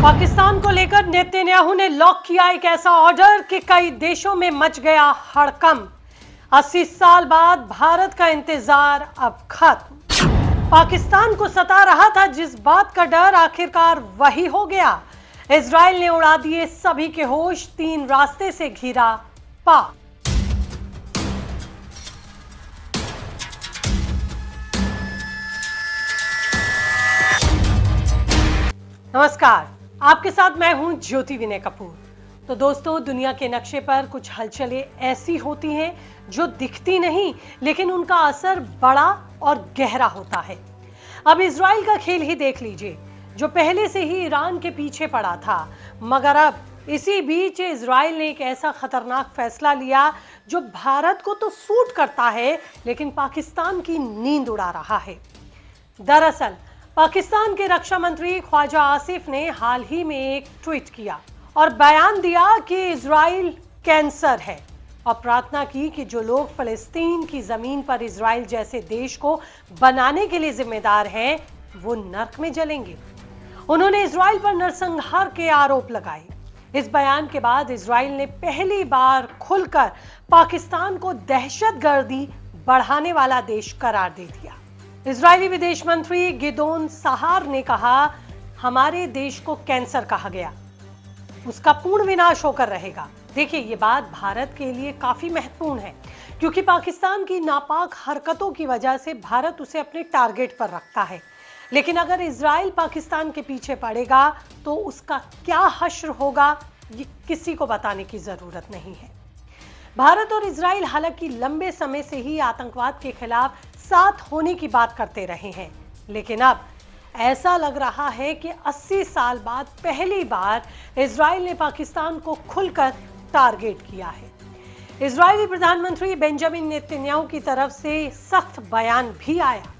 पाकिस्तान को लेकर नेतन्याहू ने लॉक किया एक ऐसा ऑर्डर कि कई देशों में मच गया हड़कंप। 80 साल बाद भारत का इंतजार अब खत्म। पाकिस्तान को सता रहा था जिस बात का डर, आखिरकार वही हो गया। इजराइल ने उड़ा दिए सभी के होश, 3 रास्ते से घिरा पाक। नमस्कार, आपके साथ मैं हूं ज्योति विनय कपूर। तो दोस्तों, दुनिया के नक्शे पर कुछ हलचलें ऐसी होती हैं जो दिखती नहीं, लेकिन उनका असर बड़ा और गहरा होता है। अब इजराइल का खेल ही देख लीजिए, जो पहले से ही ईरान के पीछे पड़ा था, मगर अब इसी बीच इजराइल ने एक ऐसा खतरनाक फैसला लिया जो भारत को तो सूट करता है, लेकिन पाकिस्तान की नींद उड़ा रहा है। दरअसल पाकिस्तान के रक्षा मंत्री ख्वाजा आसिफ ने हाल ही में एक ट्वीट किया और बयान दिया कि इजराइल कैंसर है, और प्रार्थना की कि जो लोग फलस्तीन की जमीन पर इजराइल जैसे देश को बनाने के लिए जिम्मेदार हैं, वो नर्क में जलेंगे। उन्होंने इजराइल पर नरसंहार के आरोप लगाए। इस बयान के बाद इजराइल ने पहली बार खुलकर पाकिस्तान को दहशतगर्दी बढ़ाने वाला देश करार दे दिया। इजरायली विदेश मंत्री गिदोन सहार ने कहा, हमारे देश को कैंसर कहा गया, उसका पूर्ण विनाश होकर रहेगा। देखिए, ये बात भारत के लिए काफी महत्वपूर्ण है, क्योंकि पाकिस्तान की नापाक हरकतों की वजह से भारत उसे अपने टारगेट पर रखता है। लेकिन अगर इजराइल पाकिस्तान के पीछे पड़ेगा तो उसका क्या हश्र होगा, ये किसी को बताने की जरूरत नहीं है। भारत और इजराइल हालांकि लंबे समय से ही आतंकवाद के खिलाफ साथ होने की बात करते रहे हैं, लेकिन अब ऐसा लग रहा है कि 80 साल बाद पहली बार इजराइल ने पाकिस्तान को खुलकर टारगेट किया है। इजरायली प्रधानमंत्री बेंजामिन नेतन्याहू की तरफ से सख्त बयान भी आया।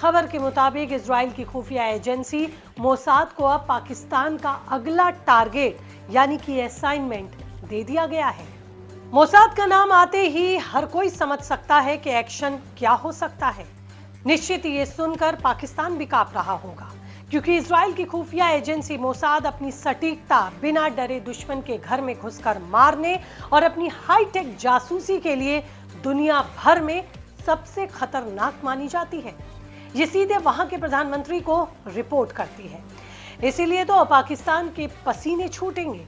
खबर के मुताबिक इजराइल की खुफिया एजेंसी मोसाद को अब पाकिस्तान का अगला टारगेट यानी कि असाइनमेंट दे दिया गया है। मोसाद का नाम आते ही हर कोई समझ सकता है कि एक्शन क्या हो सकता है। निश्चित ये सुनकर पाकिस्तान भी कांप रहा होगा, क्योंकि इजराइल की खुफिया एजेंसी मोसाद अपनी सटीकता, बिना डरे दुश्मन के घर में घुसकर मारने और अपनी हाईटेक जासूसी के लिए दुनिया भर में सबसे खतरनाक मानी जाती है। ये सीधे वहां के प्रधानमंत्री को रिपोर्ट करती है। इसीलिए तो पाकिस्तान के पसीने छूटेंगे।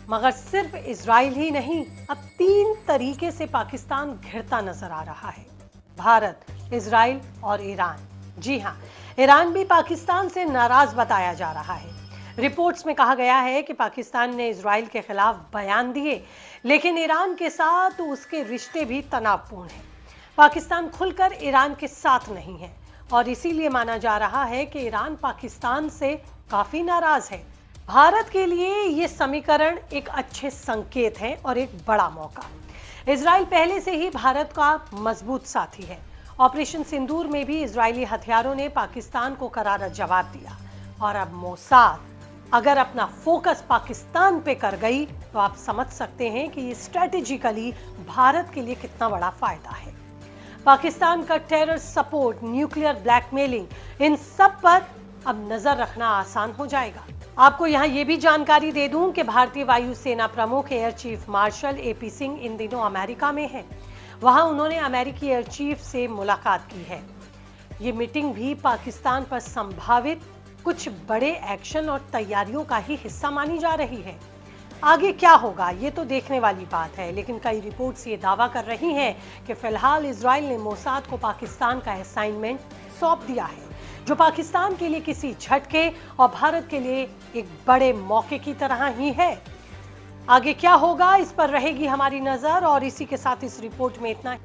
मगर सिर्फ इजराइल ही नहीं, अब 3 तरीके से पाकिस्तान घिरता नजर आ रहा है। भारत, इजराइल और ईरान। जी हां, ईरान भी पाकिस्तान से नाराज बताया जा रहा है। रिपोर्ट्स में कहा गया है कि पाकिस्तान ने इजराइल के खिलाफ बयान दिए, लेकिन ईरान के साथ उसके रिश्ते भी तनावपूर्ण हैं। पाकिस्तान खुलकर ईरान के साथ नहीं है, और इसीलिए माना जा रहा है कि ईरान पाकिस्तान से काफी नाराज है। भारत के लिए ये समीकरण एक अच्छे संकेत है और एक बड़ा मौका। इजराइल पहले से ही भारत का मजबूत साथी है। ऑपरेशन सिंदूर में भी इजरायली हथियारों ने पाकिस्तान को करारा जवाब दिया, और अब मोसाद अगर अपना फोकस पाकिस्तान पे कर गई तो आप समझ सकते हैं कि ये स्ट्रेटेजिकली भारत के लिए कितना बड़ा फायदा है। पाकिस्तान का टेरर सपोर्ट, न्यूक्लियर ब्लैकमेलिंग, इन सब पर अब नजर रखना आसान हो जाएगा। आपको यहाँ ये भी जानकारी दे दूं कि भारतीय वायुसेना प्रमुख air chief marshal AP Singh इन दिनों अमेरिका में हैं। वहां उन्होंने अमेरिकी एयर चीफ से मुलाकात की है। ये मीटिंग भी पाकिस्तान पर संभावित कुछ बड़े एक्शन और तैयारियों का ही हिस्सा मानी जा रही है। आगे क्या होगा ये तो देखने वाली बात है, लेकिन कई रिपोर्ट्स ये दावा कर रही हैं कि फिलहाल इजराइल ने मोसाद को पाकिस्तान का असाइनमेंट सौंप दिया है, जो पाकिस्तान के लिए किसी झटके और भारत के लिए एक बड़े मौके की तरह ही है। आगे क्या होगा इस पर रहेगी हमारी नजर, और इसी के साथ इस रिपोर्ट में इतना ही।